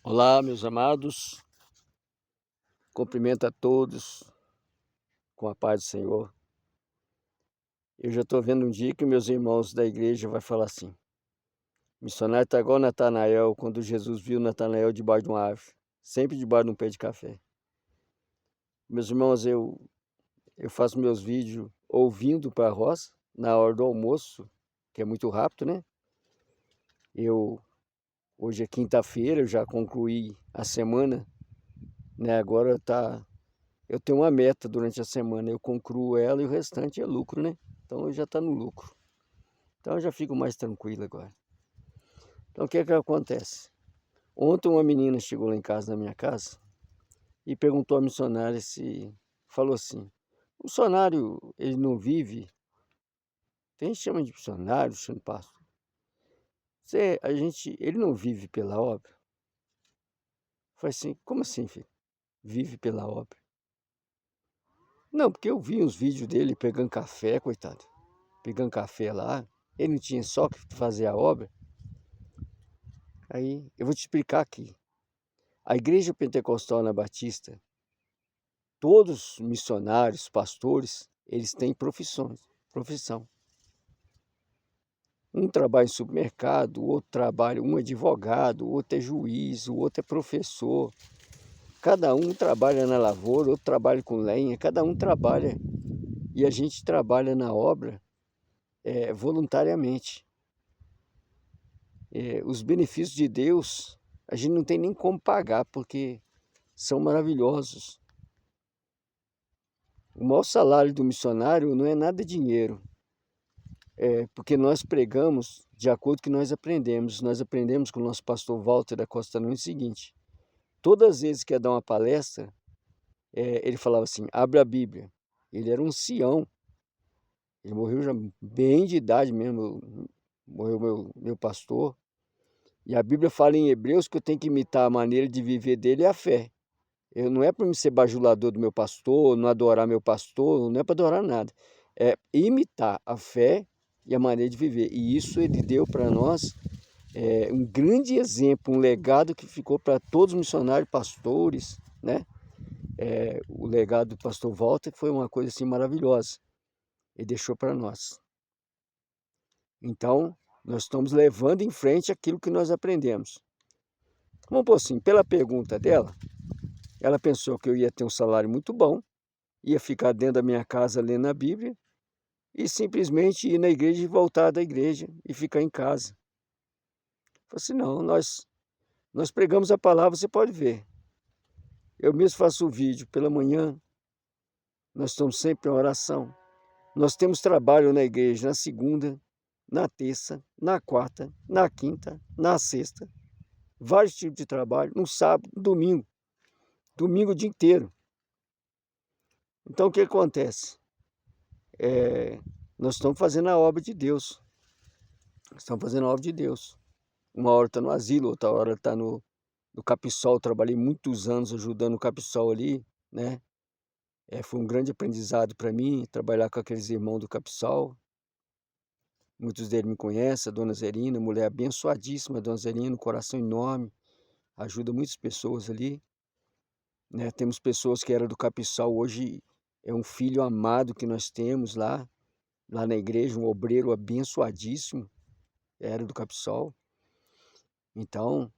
Olá, meus amados, cumprimento a todos com a paz do Senhor. Eu já estou vendo um dia que meus irmãos da igreja vão falar assim: missionário está igual Natanael, quando Jesus viu Natanael debaixo de uma árvore, sempre debaixo de um pé de café. Meus irmãos, eu faço meus vídeos ouvindo para a roça, na hora do almoço, que é muito rápido, né? Hoje é quinta-feira, eu já concluí a semana, né? Eu tenho uma meta durante a semana, eu concluo ela e o restante é lucro, né? Então eu já está no lucro. Então eu já fico mais tranquilo agora. Então o que é que acontece? Ontem uma menina chegou lá em casa, na minha casa, e perguntou à missionária falou assim: o missionário, ele não vive? Tem gente que chama de missionário, chama de pastor. Ele não vive pela obra? Eu falei assim: como assim, filho? Vive pela obra? Não, porque eu vi uns vídeos dele pegando café, coitado. Pegando café lá. Ele não tinha só que fazer a obra. Aí eu vou te explicar aqui. A Igreja Pentecostal na Batista, todos os missionários, pastores, eles têm profissão. Um trabalha em supermercado, o outro trabalha, um é advogado, o outro é juiz, o outro é professor. Cada um trabalha na lavoura, outro trabalha com lenha, cada um trabalha. E a gente trabalha na obra voluntariamente. Os benefícios de Deus, a gente não tem nem como pagar, porque são maravilhosos. O maior salário do missionário não é nada dinheiro, porque nós pregamos de acordo com o que nós aprendemos. Nós aprendemos com o nosso pastor Walter da Costa Nunes o seguinte: todas as vezes que ia dar uma palestra, ele falava assim: abre a Bíblia. Ele era um ancião, ele morreu já bem de idade mesmo, morreu meu pastor. E a Bíblia fala em Hebreus que eu tenho que imitar a maneira de viver dele e a fé. Não é para me ser bajulador do meu pastor, não adorar meu pastor, não é para adorar nada. É imitar a fé e a maneira de viver. E isso ele deu para nós um grande exemplo, um legado que ficou para todos os missionários, pastores, né? O legado do pastor Walter foi uma coisa assim maravilhosa. Ele deixou para nós. Então, nós estamos levando em frente aquilo que nós aprendemos. Vamos por assim, pela pergunta dela, ela pensou que eu ia ter um salário muito bom, ia ficar dentro da minha casa lendo a Bíblia e simplesmente ir na igreja e voltar da igreja e ficar em casa. Eu falei assim, não, nós pregamos a palavra, você pode ver. Eu mesmo faço o vídeo pela manhã, nós estamos sempre em oração. Nós temos trabalho na igreja na segunda, na terça, na quarta, na quinta, na sexta. Vários tipos de trabalho, no sábado, no domingo. Domingo o dia inteiro. Então o que acontece? Nós estamos fazendo a obra de Deus. Estamos fazendo a obra de Deus. Uma hora está no asilo, outra hora está no Capsol. Trabalhei muitos anos ajudando o Capsol ali, né? Foi um grande aprendizado para mim trabalhar com aqueles irmãos do Capsol. Muitos deles me conhecem, a Dona Zerina, mulher abençoadíssima, a Dona Zerina, um coração enorme, ajuda muitas pessoas ali, né? Temos pessoas que eram do Capsol, hoje é um filho amado que nós temos lá na igreja, um obreiro abençoadíssimo, era do Capsol. Então,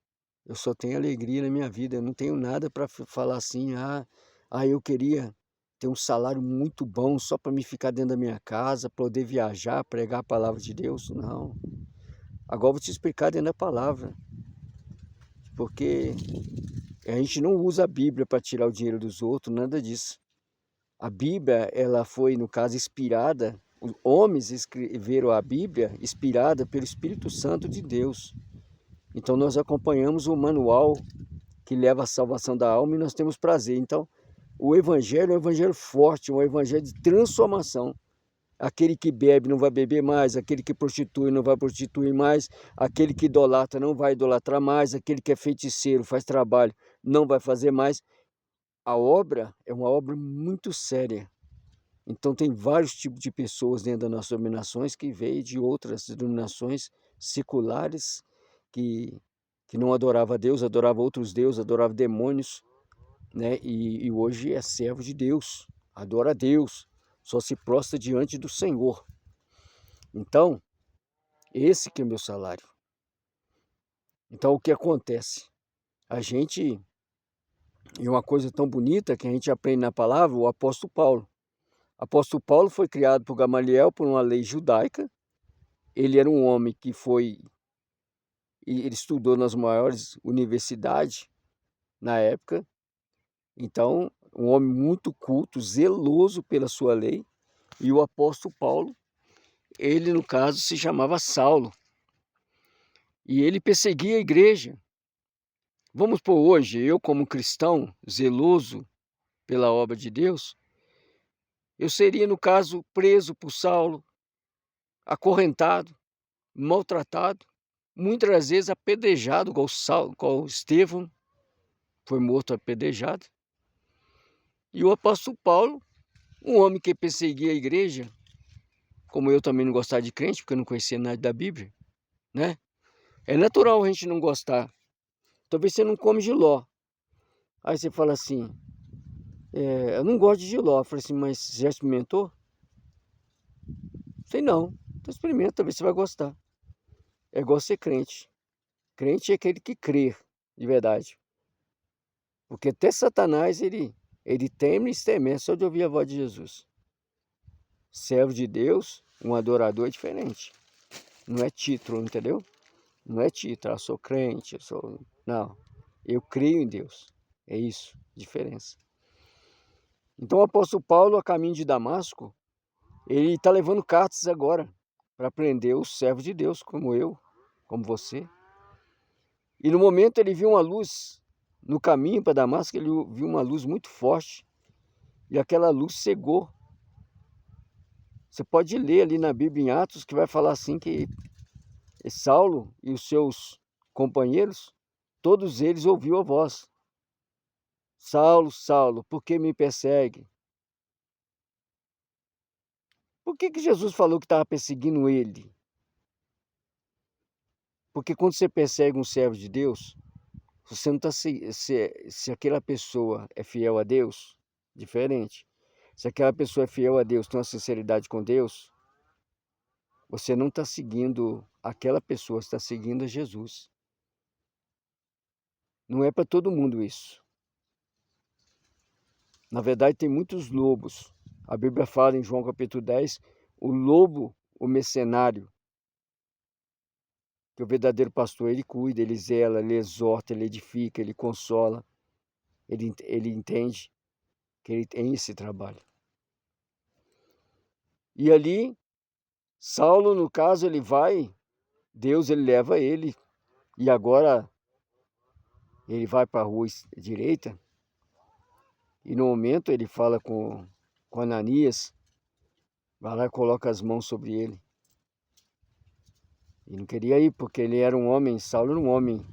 eu só tenho alegria na minha vida, eu não tenho nada para falar assim, eu queria ter um salário muito bom só para me ficar dentro da minha casa, poder viajar, pregar a palavra de Deus. Não. Agora eu vou te explicar dentro da palavra, porque a gente não usa a Bíblia para tirar o dinheiro dos outros, nada disso. A Bíblia, ela foi, no caso, inspirada, os homens escreveram a Bíblia inspirada pelo Espírito Santo de Deus. Então nós acompanhamos o manual que leva à salvação da alma e nós temos prazer. Então, o evangelho é um evangelho forte, um evangelho de transformação. Aquele que bebe não vai beber mais, aquele que prostitui não vai prostituir mais, aquele que idolatra não vai idolatrar mais, aquele que é feiticeiro, faz trabalho, não vai fazer mais. A obra é uma obra muito séria. Então tem vários tipos de pessoas dentro das nossas denominações que veio de outras denominações seculares que que não adorava a Deus, adorava outros deuses, adorava demônios, né? E hoje é servo de Deus, adora a Deus, só se prostra diante do Senhor. Então, esse que é o meu salário. Então, o que acontece? A gente, e uma coisa tão bonita que a gente aprende na palavra, o apóstolo Paulo. O apóstolo Paulo foi criado por Gamaliel, por uma lei judaica. Ele era um homem que ele estudou nas maiores universidades na época. Então, um homem muito culto, zeloso pela sua lei. E o apóstolo Paulo, ele no caso se chamava Saulo. E ele perseguia a igreja. Vamos por hoje, eu como cristão, zeloso pela obra de Deus, eu seria no caso preso por Saulo, acorrentado, maltratado, muitas vezes apedrejado, igual Estevão foi morto apedrejado. E o apóstolo Paulo, um homem que perseguia a igreja, como eu também não gostava de crente, porque eu não conhecia nada da Bíblia, né? É natural a gente não gostar. Talvez você não come jiló. Aí você fala assim, eu não gosto de jiló. Eu falei assim, mas você já experimentou? Sei não. Então experimenta, talvez você vai gostar. É igual ser crente. Crente é aquele que crê de verdade. Porque até Satanás, ele teme e estremece só de ouvir a voz de Jesus. Servo de Deus, um adorador é diferente. Não é título, entendeu? Não é título, eu sou crente, eu sou... Não, eu creio em Deus. É isso, diferença. Então o apóstolo Paulo, a caminho de Damasco, ele está levando cartas agora para prender os servos de Deus, como eu, como você. E no momento ele viu uma luz no caminho para Damasco, ele viu uma luz muito forte e aquela luz cegou. Você pode ler ali na Bíblia em Atos que vai falar assim que Saulo e os seus companheiros, todos eles ouviram a voz. Saulo, Saulo, por que me persegue? Por que Jesus falou que estava perseguindo ele? Porque quando você persegue um servo de Deus, você não está se aquela pessoa é fiel a Deus, diferente. Se aquela pessoa é fiel a Deus, tem uma sinceridade com Deus, você não está seguindo aquela pessoa, você está seguindo a Jesus. Não é para todo mundo isso. Na verdade, tem muitos lobos. A Bíblia fala em João capítulo 10, o lobo, o mercenário, que o verdadeiro pastor, ele cuida, ele zela, ele exorta, ele edifica, ele consola, ele entende que ele tem esse trabalho. E ali, Saulo, no caso, ele vai, Deus ele leva ele, e agora ele vai para a rua direita, e no momento ele fala com Ananias, vai lá e coloca as mãos sobre ele. E não queria ir, porque ele era um homem, Saulo era um homem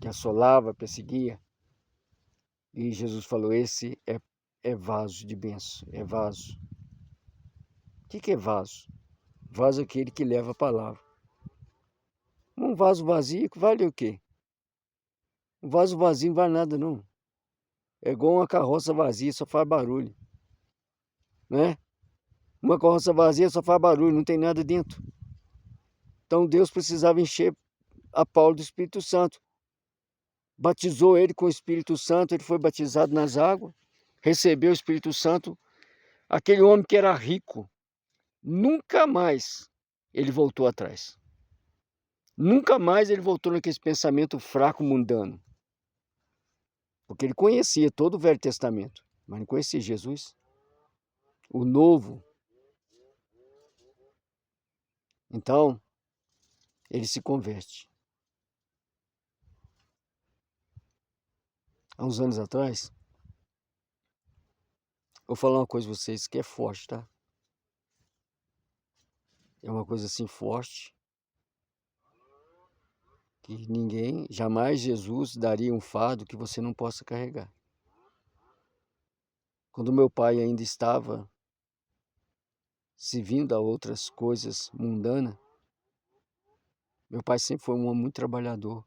que assolava, perseguia. E Jesus falou, esse é vaso de bênção, é vaso. O que é vaso? Vaso é aquele que leva a palavra. Um vaso vazio vale o quê? Um vaso vazio não vale nada não. É igual uma carroça vazia, só faz barulho. Né? Uma carroça vazia só faz barulho, não tem nada dentro. Então Deus precisava encher a Paulo do Espírito Santo. Batizou ele com o Espírito Santo, ele foi batizado nas águas, recebeu o Espírito Santo. Aquele homem que era rico, nunca mais ele voltou atrás. Nunca mais ele voltou naquele pensamento fraco, mundano. Porque ele conhecia todo o Velho Testamento, mas não conhecia Jesus. O Novo. Então, ele se converte. Há uns anos atrás, vou falar uma coisa pra vocês que é forte, tá? É uma coisa assim forte, que ninguém, jamais Jesus daria um fardo que você não possa carregar. Quando meu pai ainda estava servindo a outras coisas mundanas, meu pai sempre foi um homem muito trabalhador.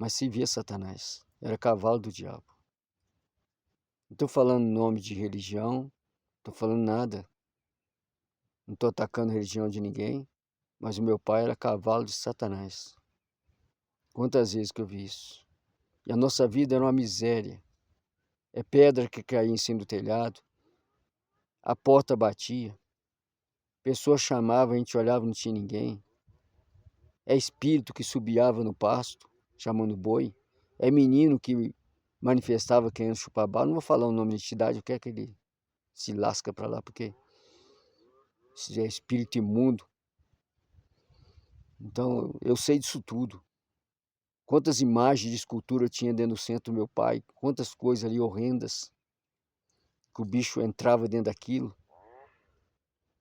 mas servia Satanás. Era cavalo do diabo. Não estou falando nome de religião, não estou falando nada. Não estou atacando a religião de ninguém, mas o meu pai era cavalo de Satanás. Quantas vezes que eu vi isso? E a nossa vida era uma miséria. É pedra que caía em cima do telhado, a porta batia, pessoas chamavam, a gente olhava, não tinha ninguém. É espírito que subiava no pasto, chamando boi. É menino que manifestava querendo chupar bala. Não vou falar o nome de entidade, eu quero que ele se lasca para lá, porque isso é espírito imundo. Então, eu sei disso tudo. Quantas imagens de escultura tinha dentro do centro do meu pai, quantas coisas ali horrendas, que o bicho entrava dentro daquilo.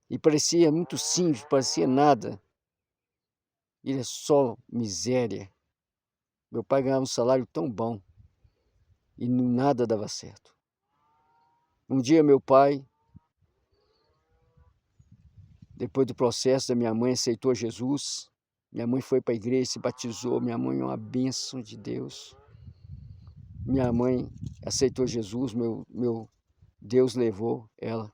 E parecia muito simples, parecia nada. Ele é só miséria. Meu pai ganhava um salário tão bom e nada dava certo. Um dia meu pai, depois do processo da minha mãe, aceitou Jesus. Minha mãe foi para a igreja, se batizou. Minha mãe é uma bênção de Deus. Minha mãe aceitou Jesus, meu Deus levou ela.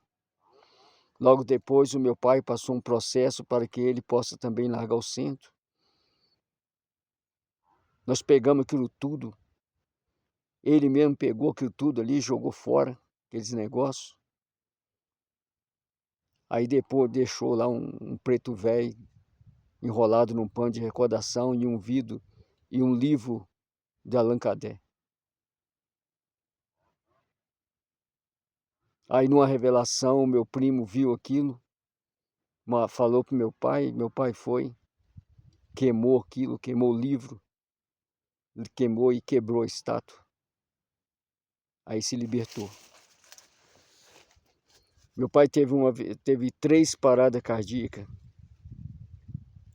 Logo depois, o meu pai passou um processo para que ele possa também largar o centro. Nós pegamos aquilo tudo. Ele mesmo pegou aquilo tudo ali e jogou fora, aqueles negócios. Aí depois deixou lá um preto velho enrolado num pano de recordação e um vidro e um livro de Allan Kardec. Aí numa revelação, meu primo viu aquilo, falou para meu pai foi, queimou aquilo, queimou o livro, queimou e quebrou a estátua. Aí se libertou. Meu pai teve 3 paradas cardíacas.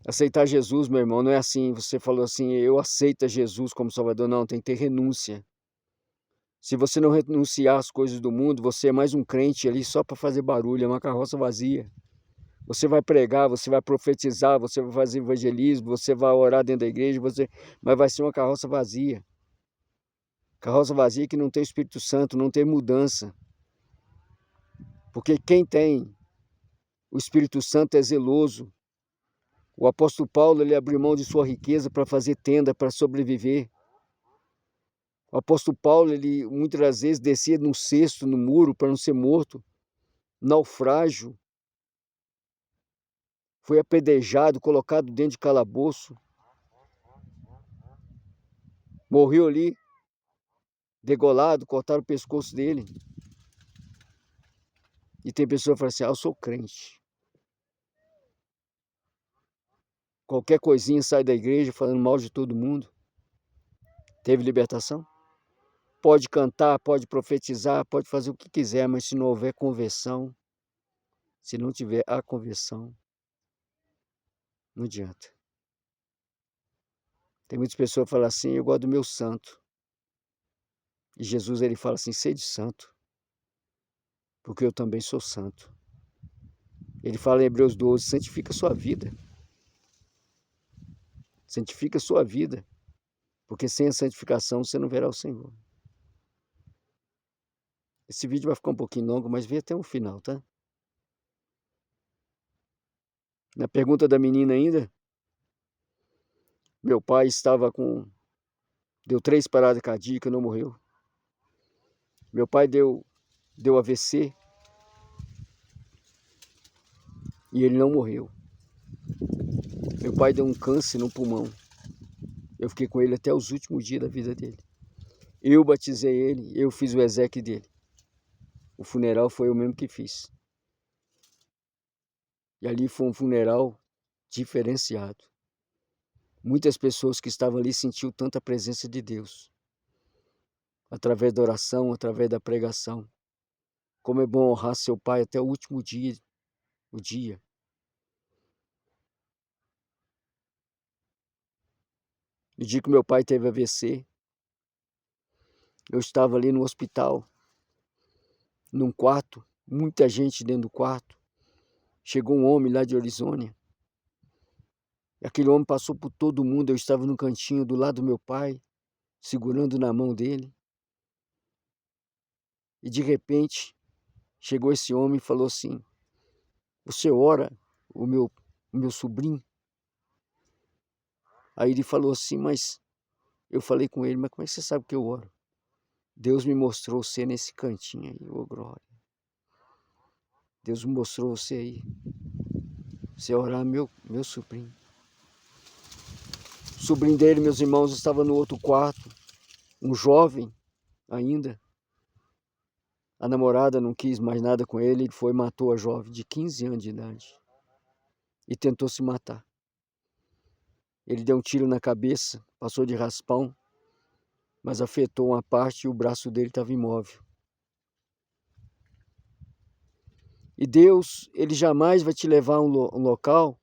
Aceitar Jesus, meu irmão, não é assim, você falou assim, eu aceito Jesus como Salvador, não, tem que ter renúncia. Se você não renunciar às coisas do mundo, você é mais um crente ali só para fazer barulho, é uma carroça vazia. Você vai pregar, você vai profetizar, você vai fazer evangelismo, você vai orar dentro da igreja, mas vai ser uma carroça vazia. Carroça vazia que não tem Espírito Santo, não tem mudança. Porque quem tem o Espírito Santo é zeloso. O apóstolo Paulo, ele abriu mão de sua riqueza para fazer tenda, para sobreviver. O apóstolo Paulo, ele muitas das vezes descia num cesto, no muro, para não ser morto. Naufrágio. Foi apedrejado, colocado dentro de calabouço. Morreu ali, degolado, cortaram o pescoço dele. E tem pessoa que fala assim, eu sou crente. Qualquer coisinha sai da igreja falando mal de todo mundo. Teve libertação? Pode cantar, pode profetizar, pode fazer o que quiser, mas se não houver conversão, se não tiver a conversão, não adianta. Tem muitas pessoas que falam assim, eu gosto do meu santo. E Jesus, ele fala assim, sede santo, porque eu também sou santo. Ele fala em Hebreus 12, santifica a sua vida. Santifica a sua vida, porque sem a santificação você não verá o Senhor. Esse vídeo vai ficar um pouquinho longo, mas vê até o final, tá? Na pergunta da menina ainda, meu pai estava deu 3 paradas cardíacas, não morreu. Meu pai deu AVC e ele não morreu. Meu pai deu um câncer no pulmão. Eu fiquei com ele até os últimos dias da vida dele. Eu batizei ele, eu fiz o exeque dele. O funeral foi eu mesmo que fiz. E ali foi um funeral diferenciado. Muitas pessoas que estavam ali sentiram tanta presença de Deus. Através da oração, através da pregação. Como é bom honrar seu pai até o último dia, o dia. No dia que meu pai teve AVC, eu estava ali no hospital, num quarto, muita gente dentro do quarto. Chegou um homem lá de Orizônia. E aquele homem passou por todo mundo, eu estava no cantinho do lado do meu pai. segurando na mão dele. E de repente, chegou esse homem e falou assim: você ora o meu sobrinho? Aí ele falou assim: mas eu falei com ele, mas como é que você sabe que eu oro? Deus me mostrou você nesse cantinho aí, ô glória. Deus me mostrou você aí. Você orar meu sobrinho. O sobrinho dele, meus irmãos, estava no outro quarto, um jovem ainda. A namorada não quis mais nada com ele, ele foi e matou a jovem de 15 anos de idade. E tentou se matar. Ele deu um tiro na cabeça, passou de raspão, mas afetou uma parte e o braço dele estava imóvel. E Deus, Ele jamais vai te levar a um local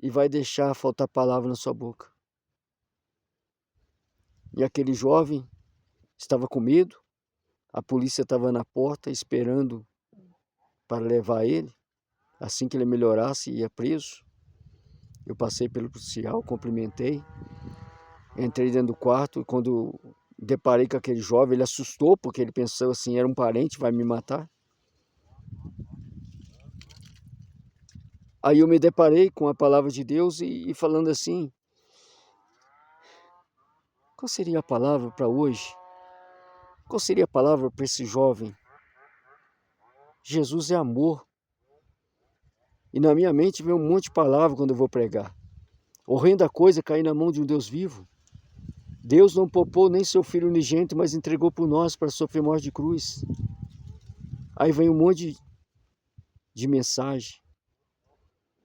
e vai deixar faltar palavra na sua boca. E aquele jovem estava com medo, a polícia estava na porta esperando para levar ele. Assim que ele melhorasse, ia preso. Eu passei pelo policial, cumprimentei, entrei dentro do quarto e quando deparei com aquele jovem, ele assustou porque ele pensou assim, era um parente, vai me matar. Aí eu me deparei com a palavra de Deus e falando assim, qual seria a palavra para hoje? Qual seria a palavra para esse jovem? Jesus é amor. E na minha mente vem um monte de palavra quando eu vou pregar. Horrenda coisa é cair na mão de um Deus vivo. Deus não poupou nem seu Filho unigênito, mas entregou por nós para sofrer morte de cruz. Aí vem um monte de mensagem.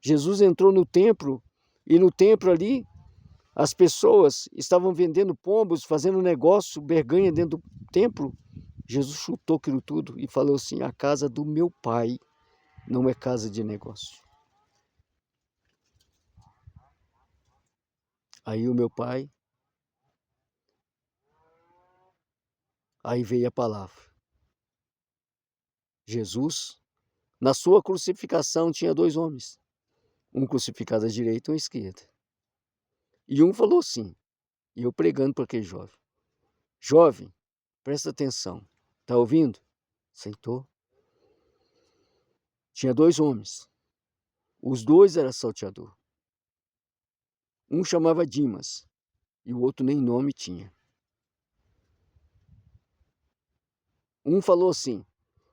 Jesus entrou no templo e no templo ali as pessoas estavam vendendo pombos, fazendo negócio, berganha dentro do templo. Jesus chutou aquilo tudo e falou assim, a casa do meu pai não é casa de negócio. Aí o meu pai, aí veio a palavra. Jesus, na sua crucificação tinha dois homens, um crucificado à direita e um à esquerda. E um falou assim, e eu pregando para aquele jovem, jovem, presta atenção, tá ouvindo? Sentou. Tinha dois homens, os dois eram salteador. Um chamava Dimas e o outro nem nome tinha. Um falou assim,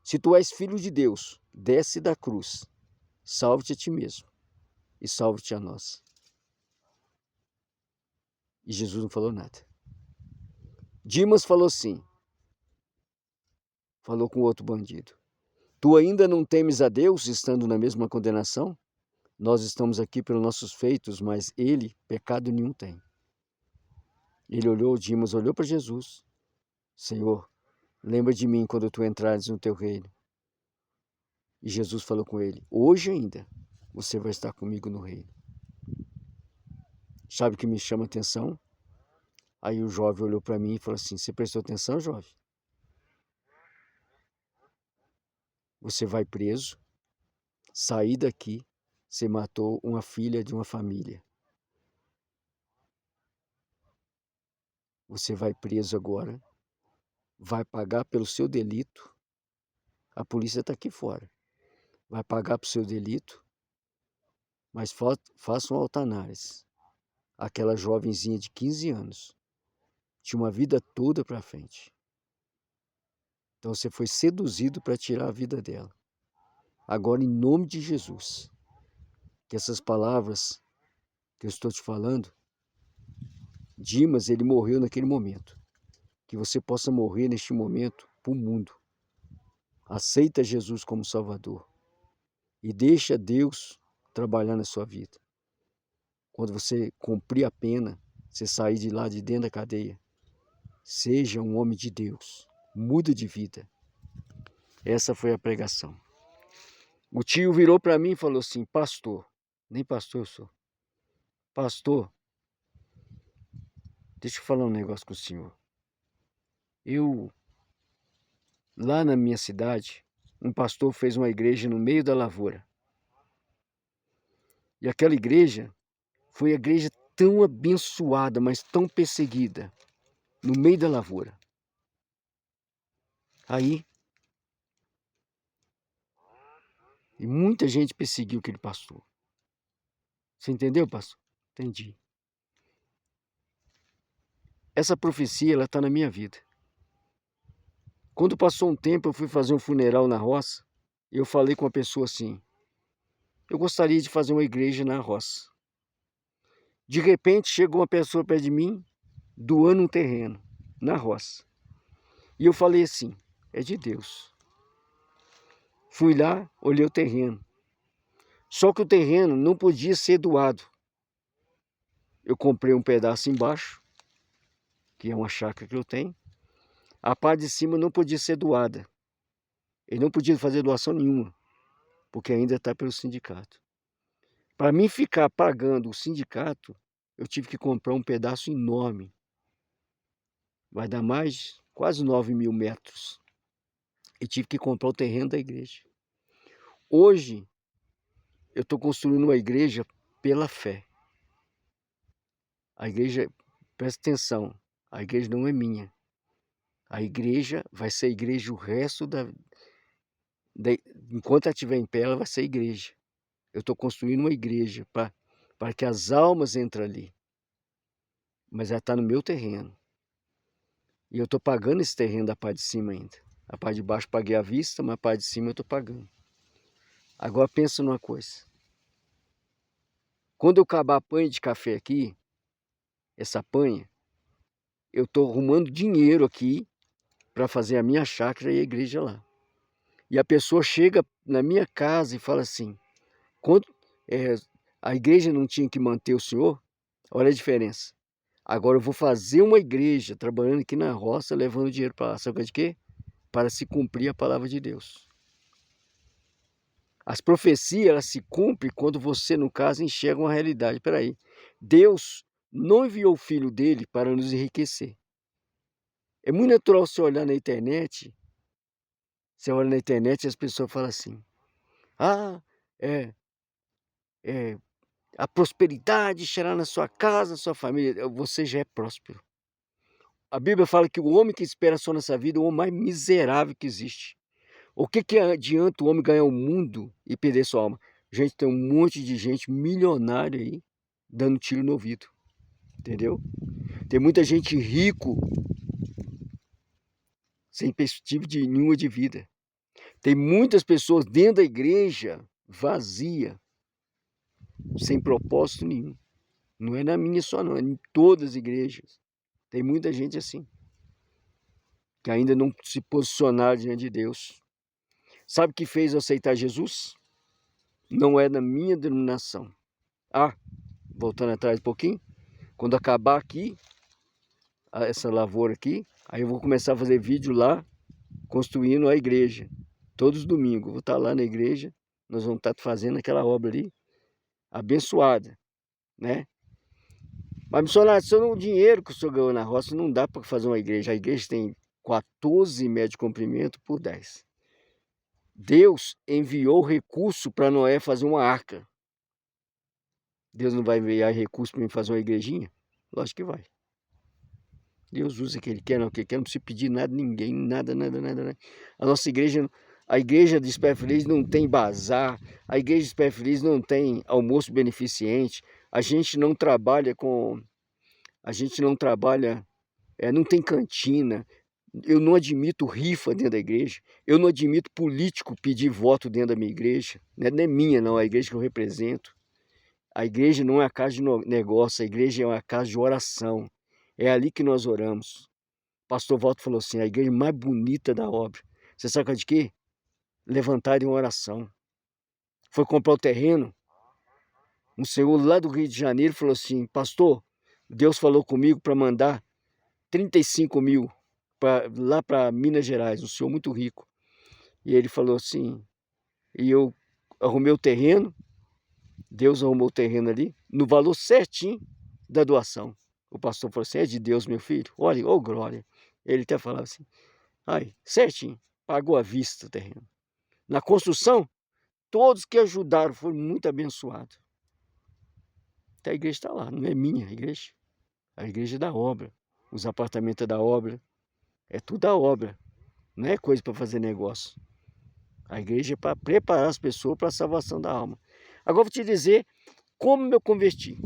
se tu és filho de Deus, desce da cruz, salve-te a ti mesmo e salve-te a nós. E Jesus não falou nada. Dimas falou assim, falou com o outro bandido, tu ainda não temes a Deus estando na mesma condenação? Nós estamos aqui pelos nossos feitos, mas ele pecado nenhum tem. Ele olhou, Dimas olhou para Jesus, Senhor, lembra de mim quando tu entrares no teu reino. E Jesus falou com ele, hoje ainda você vai estar comigo no reino. Sabe o que me chama a atenção? Aí o jovem olhou para mim e falou assim, você prestou atenção, jovem? Você vai preso, sair daqui, você matou uma filha de uma família. Você vai preso agora, vai pagar pelo seu delito. A polícia está aqui fora. Vai pagar pelo seu delito, mas faça um altanás. Aquela jovenzinha de 15 anos tinha uma vida toda para frente. Então você foi seduzido para tirar a vida dela. Agora, em nome de Jesus, que essas palavras que eu estou te falando, Dimas, ele morreu naquele momento. Que você possa morrer neste momento para o mundo. Aceita Jesus como Salvador. E deixa Deus trabalhar na sua vida. Quando você cumprir a pena, você sair de lá de dentro da cadeia, seja um homem de Deus. Muda de vida. Essa foi a pregação. O tio virou para mim e falou assim, pastor, nem pastor eu sou. Pastor, deixa eu falar um negócio com o senhor. Lá na minha cidade, um pastor fez uma igreja no meio da lavoura. E aquela igreja foi a igreja tão abençoada, mas tão perseguida. no meio da lavoura. Aí, e muita gente perseguiu aquele pastor. Você entendeu, pastor? Entendi. Essa profecia, ela está na minha vida. Quando passou um tempo, eu fui fazer um funeral na roça, e eu falei com uma pessoa assim, eu gostaria de fazer uma igreja na roça. De repente, chegou uma pessoa perto de mim, doando um terreno, na roça. E eu falei assim, é de Deus. Fui lá, olhei o terreno. Só que o terreno não podia ser doado. Eu comprei um pedaço embaixo, que é uma chácara que eu tenho. A parte de cima não podia ser doada. Ele não podia fazer doação nenhuma, porque ainda está pelo sindicato. Para mim ficar pagando o sindicato, eu tive que comprar um pedaço enorme. Vai dar mais, quase 9.000 metros. E tive que comprar o terreno da igreja. Hoje, eu estou construindo uma igreja pela fé. A igreja, presta atenção, a igreja não é minha. A igreja vai ser igreja o resto enquanto ela estiver em pé, ela vai ser igreja. Eu estou construindo uma igreja para que as almas entrem ali. Mas ela está no meu terreno. E eu estou pagando esse terreno da parte de cima ainda. A parte de baixo paguei à vista, mas a parte de cima eu estou pagando. Agora pensa numa coisa. Quando eu acabar a panha de café aqui, essa panha, eu estou arrumando dinheiro aqui para fazer a minha chácara e a igreja lá. E a pessoa chega na minha casa e fala assim, a igreja não tinha que manter o senhor? Olha a diferença. Agora eu vou fazer uma igreja, trabalhando aqui na roça, levando dinheiro para lá. Sabe de quê? Para se cumprir a palavra de Deus. As profecias, elas se cumprem quando você, no caso, enxerga uma realidade. Espera aí. Deus não enviou o Filho dele para nos enriquecer. É muito natural você olhar na internet, você olha na internet e as pessoas falam assim, a prosperidade será na sua casa, na sua família, você já é próspero. A Bíblia fala que o homem que espera só nessa vida é o homem mais miserável que existe. O que adianta o homem ganhar o mundo e perder sua alma? Gente, tem um monte de gente milionária aí, dando tiro no ouvido, entendeu? Tem muita gente rico, sem perspectiva nenhuma de vida. Tem muitas pessoas dentro da igreja, vazia, sem propósito nenhum. Não é na minha só não, é em todas as igrejas. Tem muita gente assim, que ainda não se posicionaram diante de Deus. Sabe o que fez eu aceitar Jesus? Não é da minha denominação. Voltando atrás um pouquinho, quando acabar aqui, essa lavoura aqui, aí eu vou começar a fazer vídeo lá, construindo a igreja. Todos os domingos, eu vou estar lá na igreja, nós vamos estar fazendo aquela obra ali, abençoada, né? Mas, missionário, o dinheiro que o senhor ganhou na roça não dá para fazer uma igreja. A igreja tem 14 metros de comprimento por 10. Deus enviou recurso para Noé fazer uma arca. Deus não vai enviar recurso para mim fazer uma igrejinha? Lógico que vai. Deus usa o que ele quer, não o que ele quer, não precisa pedir nada a ninguém, nada. A nossa igreja, a igreja de Espera Feliz não tem bazar, a igreja de Espera Feliz não tem almoço beneficente, a gente não trabalha não tem cantina, eu não admito rifa dentro da igreja, eu não admito político pedir voto dentro da minha igreja, não é minha não, é a igreja que eu represento. A igreja não é a casa de negócio, a igreja é uma casa de oração. É ali que nós oramos. O pastor Walter falou assim, a igreja mais bonita da obra. Você sabe de quê? Levantar em oração. Foi comprar o terreno. Um senhor lá do Rio de Janeiro falou assim, pastor, Deus falou comigo para mandar 35 mil lá para Minas Gerais, um senhor muito rico. E ele falou assim, e eu arrumei o terreno, Deus arrumou o terreno ali, no valor certinho da doação. O pastor falou assim, é de Deus, meu filho? Olha, ô glória. Ele até falava assim, certinho, pagou à vista o terreno. Na construção, todos que ajudaram foram muito abençoados. Até a igreja está lá, não é minha a igreja é da obra. os apartamentos da obra. É tudo da obra, não é coisa para fazer negócio. A igreja é para preparar as pessoas para a salvação da alma. Agora vou te dizer como eu converti.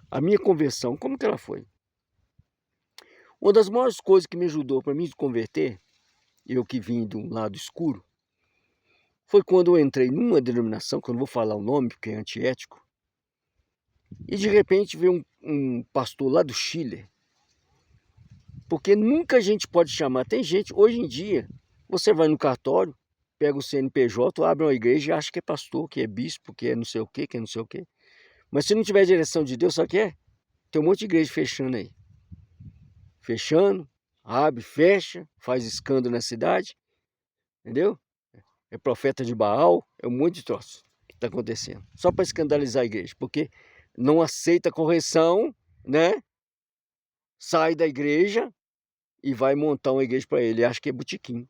A minha conversão, como que ela foi? Uma das maiores coisas que me ajudou para me converter, eu que vim de um lado escuro, foi quando eu entrei numa denominação, que eu não vou falar o nome porque é antiético, e de repente veio um pastor lá do Chile, porque nunca a gente pode chamar, tem gente, hoje em dia, você vai no cartório, pega o CNPJ, abre uma igreja e acha que é pastor, que é bispo, que é não sei o quê, que é não sei o quê. Mas se não tiver direção de Deus, sabe o que é? Tem um monte de igreja fechando aí. Fechando, abre, fecha, faz escândalo na cidade, entendeu? É profeta de Baal, é um monte de troço que está acontecendo. Só para escandalizar a igreja, porque não aceita correção, né? Sai da igreja e vai montar uma igreja para ele. Acha que é botequim.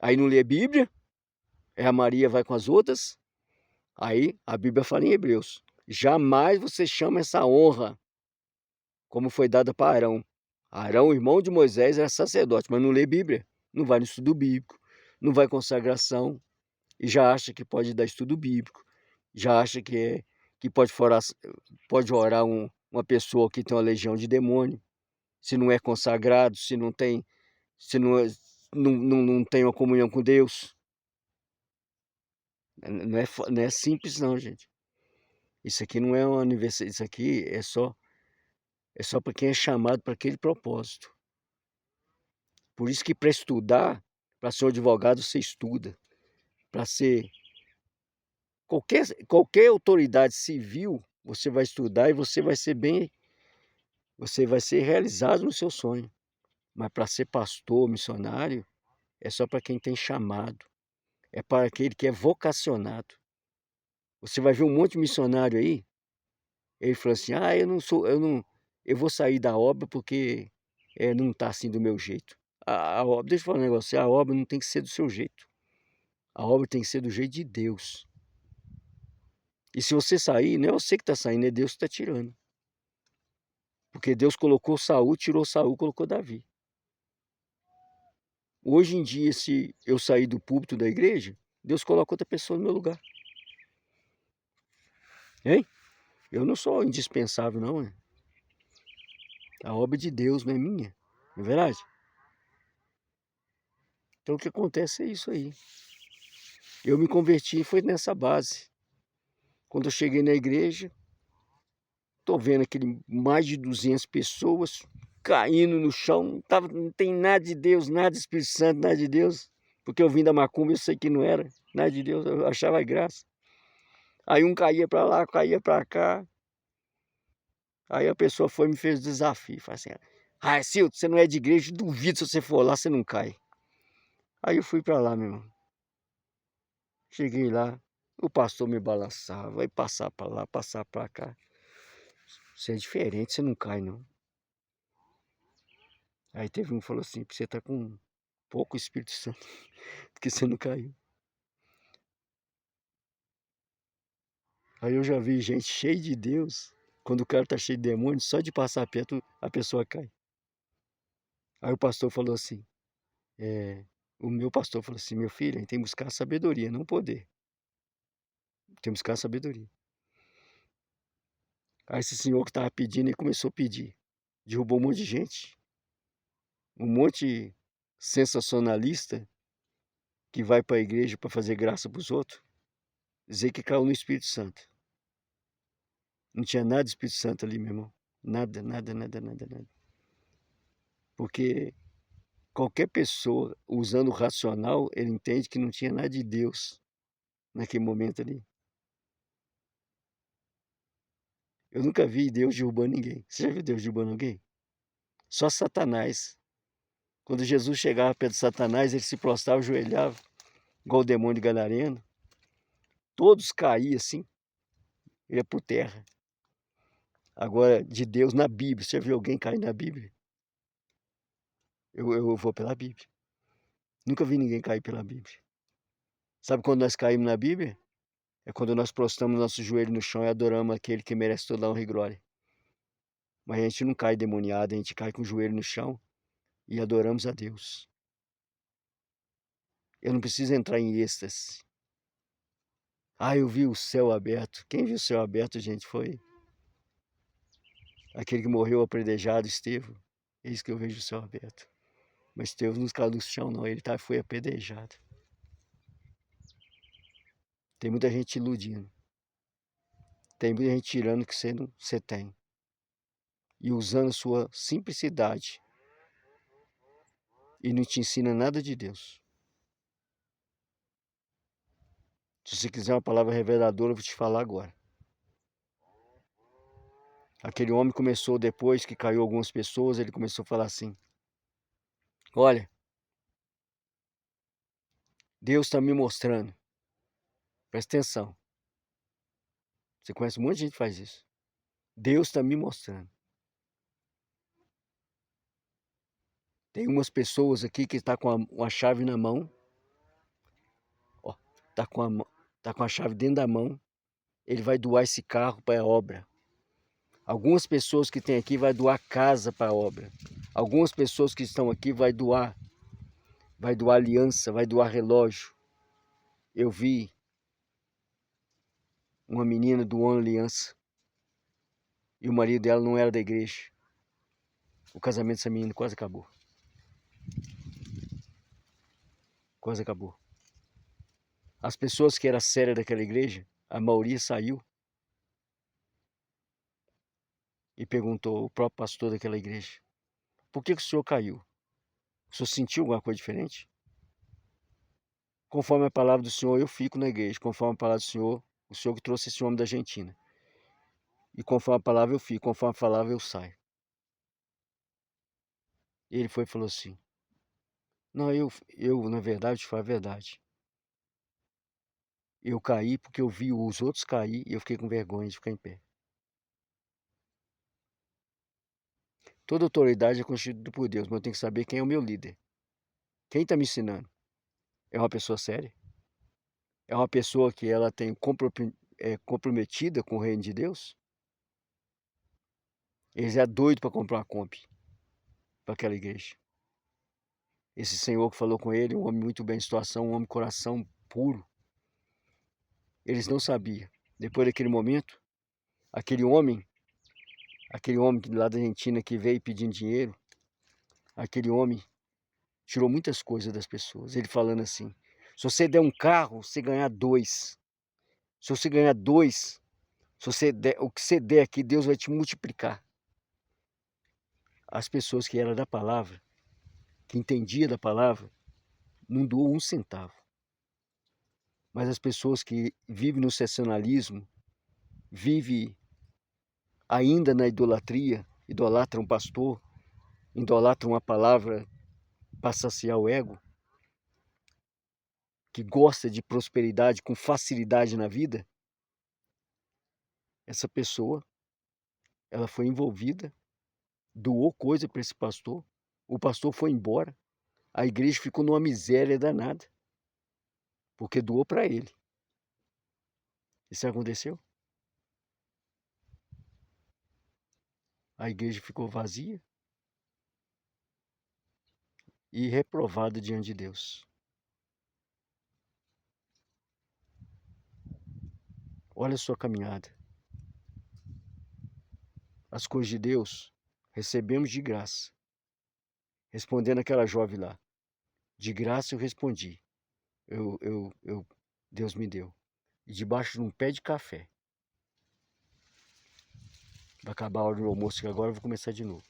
Aí não lê a Bíblia, a Maria vai com as outras. Aí a Bíblia fala em Hebreus: jamais você chama essa honra como foi dada para Arão. Arão, irmão de Moisés, era sacerdote, mas não lê Bíblia, não vai no estudo bíblico, não vai consagração, e já acha que pode dar estudo bíblico, já acha que pode orar uma pessoa que tem uma legião de demônio, se não é consagrado, se não tem, se não, não tem uma comunhão com Deus. Não é simples não, gente. Isso aqui não é uma universidade, isso aqui é só para quem é chamado para aquele propósito. Por isso que para estudar, para ser um advogado, você estuda. Para ser qualquer autoridade civil, você vai estudar e você vai ser realizado no seu sonho. Mas para ser pastor, missionário, é só para quem tem chamado. É para aquele que é vocacionado. Você vai ver um monte de missionário aí, ele fala assim: "Ah, eu vou sair da obra porque não está assim do meu jeito". A obra, deixa eu falar um negócio, a obra não tem que ser do seu jeito. A obra tem que ser do jeito de Deus. E se você sair, não é você que está saindo, é Deus que está tirando. Porque Deus colocou Saul, tirou Saul, colocou Davi. Hoje em dia, se eu sair do púlpito da igreja, Deus coloca outra pessoa no meu lugar. Hein? Eu não sou indispensável, não. É? A obra de Deus não é minha. Não é verdade? Então o que acontece é isso aí. Eu me converti e foi nessa base. Quando eu cheguei na igreja, tô vendo aquele mais de 200 pessoas caindo no chão, não tem nada de Deus, nada de Espírito Santo, nada de Deus, porque eu vim da macumba, eu sei que não era nada de Deus, eu achava graça. Aí um caía para lá, caía para cá, aí a pessoa foi e me fez desafio, falou assim: "Ah, Silton, você não é de igreja, duvido se você for lá, você não cai". Aí eu fui para lá, meu irmão. Cheguei lá, o pastor me balançava, vai passar para lá, passar para cá. Você é diferente, você não cai não. Aí teve um que falou assim: "Você tá com pouco Espírito Santo, porque você não caiu". Aí eu já vi gente cheia de Deus, quando o cara tá cheio de demônio, só de passar perto a pessoa cai. Aí o pastor falou assim, o meu pastor falou assim: "Meu filho, a gente tem que buscar sabedoria, não poder. Tem que buscar sabedoria". Aí esse senhor que estava pedindo, ele começou a pedir. Derrubou um monte de gente, um monte sensacionalista que vai para a igreja para fazer graça para os outros, dizer que caiu no Espírito Santo. Não tinha nada de Espírito Santo ali, meu irmão. Nada, nada, nada, nada, nada. Porque qualquer pessoa usando o racional, ele entende que não tinha nada de Deus naquele momento ali. Eu nunca vi Deus derrubando ninguém. Você já viu Deus derrubando alguém? Só Satanás. Quando Jesus chegava perto de Satanás, ele se prostrava, ajoelhava, igual o demônio gadareno. Todos caíam assim, ia por terra. Agora, de Deus na Bíblia, você já viu alguém cair na Bíblia? Eu vou pela Bíblia. Nunca vi ninguém cair pela Bíblia. Sabe quando nós caímos na Bíblia? É quando nós prostramos nosso joelho no chão e adoramos aquele que merece toda a honra e glória. mas a gente não cai demoniado, a gente cai com o joelho no chão e adoramos a Deus. Eu não preciso entrar em êxtase. Ah, eu vi o céu aberto. Quem viu o céu aberto, gente, foi aquele que morreu apedrejado, Estevão. Eis que eu vejo o céu aberto. Mas Estevão não caiu do chão, não. Ele foi apedrejado. Tem muita gente iludindo. Tem muita gente tirando o que você tem. E usando a sua simplicidade. E não te ensina nada de Deus. Se você quiser uma palavra reveladora, eu vou te falar agora. Aquele homem começou, depois que caiu algumas pessoas, ele começou a falar assim: olha, Deus está me mostrando. Presta atenção. Você conhece um monte de gente que faz isso. Deus está me mostrando. Tem umas pessoas aqui que estão com uma chave na mão. Ó, tá com a chave dentro da mão. Ele vai doar esse carro para a obra. Algumas pessoas que tem aqui vai doar casa para a obra. Algumas pessoas que estão aqui vai doar aliança, vai doar relógio. Eu vi uma menina doando aliança e o marido dela não era da igreja. O casamento dessa menina quase acabou. Quase acabou. As pessoas que eram sérias daquela igreja, a maioria saiu e perguntou ao próprio pastor daquela igreja: por que o senhor caiu? O senhor sentiu alguma coisa diferente? Conforme a palavra do Senhor, eu fico na igreja. Conforme a palavra do Senhor, o Senhor que trouxe esse homem da Argentina. E conforme a palavra eu fico, conforme a palavra eu saio. E ele foi e falou assim: não, na verdade, foi a verdade. Eu caí porque eu vi os outros cair e eu fiquei com vergonha de ficar em pé. Toda autoridade é constituída por Deus, mas eu tenho que saber quem é o meu líder. Quem está me ensinando? É uma pessoa séria? É uma pessoa que ela tem comprometida com o reino de Deus? Eles é doido para comprar uma Kombi para aquela igreja. Esse senhor que falou com ele, um homem muito bem em situação, um homem de coração puro. Eles não sabiam. Depois daquele momento, aquele homem lá da Argentina que veio pedindo dinheiro, aquele homem tirou muitas coisas das pessoas. Ele falando assim: se você der um carro, você ganhar dois. Se você ganhar dois, se você der, o que você der aqui, Deus vai te multiplicar. As pessoas que eram da palavra, que entendiam da palavra, não doou um centavo. Mas as pessoas que vivem no sensacionalismo, vivem ainda na idolatria, idolatram um pastor, idolatram uma palavra para saciar o ego, que gosta de prosperidade com facilidade na vida, essa pessoa, ela foi envolvida, doou coisa para esse pastor, o pastor foi embora, a igreja ficou numa miséria danada, porque doou para ele. Isso aconteceu? A igreja ficou vazia e reprovada diante de Deus. Olha a sua caminhada. As coisas de Deus recebemos de graça. Respondendo aquela jovem lá, de graça eu respondi. Deus me deu. E debaixo de um pé de café. Vai acabar a hora do almoço, que agora eu vou começar de novo.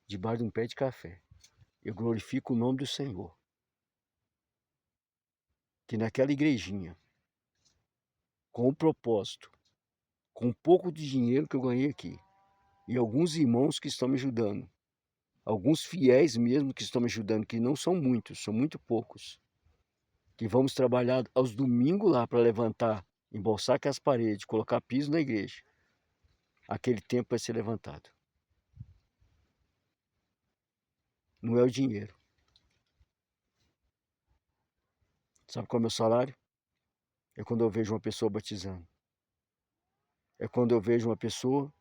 Debaixo de um pé de café. Eu glorifico o nome do Senhor. Que naquela igrejinha, com o propósito, com um pouco de dinheiro que eu ganhei aqui, e alguns irmãos que estão me ajudando, alguns fiéis mesmo que estão me ajudando, que não são muitos, são muito poucos, que vamos trabalhar aos domingos lá para levantar, embolsar aquelas paredes, colocar piso na igreja. Aquele tempo vai ser levantado. Não é o dinheiro. Sabe qual é o meu salário? É quando eu vejo uma pessoa batizando. É quando eu vejo uma pessoa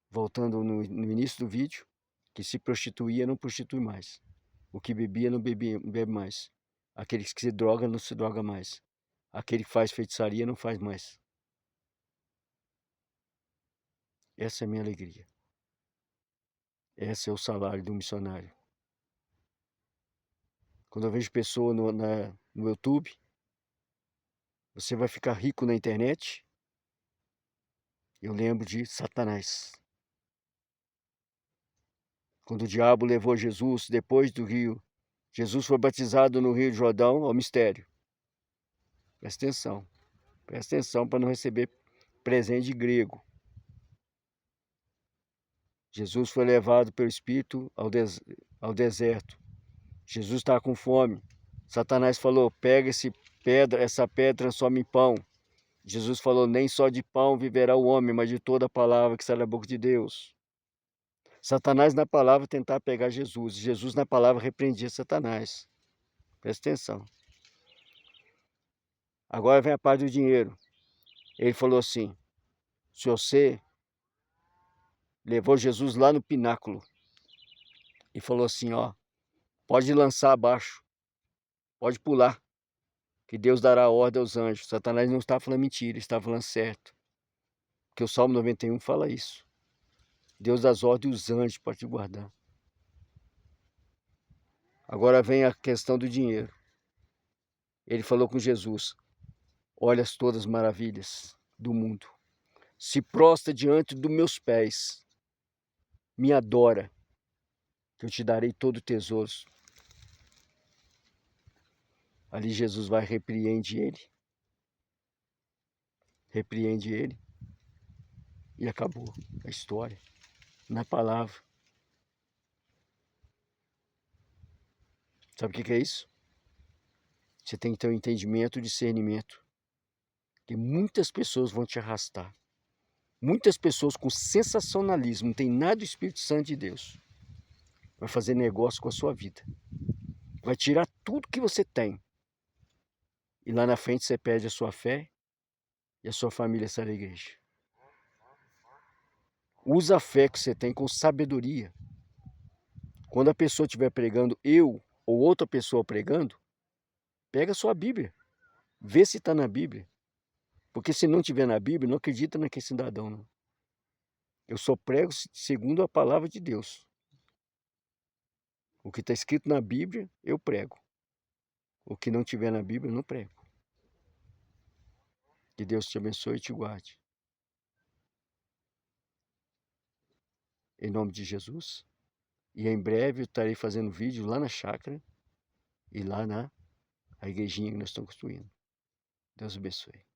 voltando no início do vídeo, que se prostituía não prostitui mais. O que bebia não bebe mais. Aquele que se droga não se droga mais. Aquele que faz feitiçaria não faz mais. Essa é a minha alegria. Esse é o salário do missionário. Quando eu vejo pessoa no YouTube, você vai ficar rico na internet, eu lembro de Satanás. Quando o diabo levou Jesus depois do rio, Jesus foi batizado no Rio Jordão ao mistério. Presta atenção para não receber presente de grego. Jesus foi levado pelo Espírito ao deserto. Jesus estava com fome. Satanás falou, pega essa pedra, transforma em pão. Jesus falou, nem só de pão viverá o homem, mas de toda a palavra que sai da boca de Deus. Satanás na palavra tentava pegar Jesus. Jesus na palavra repreendia Satanás. Presta atenção. Agora vem a parte do dinheiro. Ele falou assim, se você levou Jesus lá no pináculo e falou assim, ó, pode lançar abaixo, pode pular, que Deus dará ordem aos anjos. Satanás não está falando mentira, ele está falando certo. Porque o Salmo 91 fala isso. Deus dá ordem aos anjos para te guardar. Agora vem a questão do dinheiro. Ele falou com Jesus, olha todas as maravilhas do mundo. Se prostra diante dos meus pés, me adora, que eu te darei todo o tesouro. Ali Jesus vai repreende ele e acabou a história, na palavra. Sabe o que é isso? Você tem que ter um entendimento, discernimento, que muitas pessoas vão te arrastar. Muitas pessoas com sensacionalismo, não tem nada do Espírito Santo de Deus, vai fazer negócio com a sua vida. Vai tirar tudo que você tem. E lá na frente você perde a sua fé e a sua família sai da igreja. Usa a fé que você tem com sabedoria. Quando a pessoa estiver pregando, eu ou outra pessoa pregando, pega a sua Bíblia. Vê se está na Bíblia. Porque se não estiver na Bíblia, não acredita naquele cidadão. Não. Eu só prego segundo a palavra de Deus. O que está escrito na Bíblia, eu prego. O que não tiver na Bíblia, eu não prego. Que Deus te abençoe e te guarde. Em nome de Jesus. E em breve eu estarei fazendo vídeo lá na chácara e lá na igrejinha que nós estamos construindo. Deus abençoe.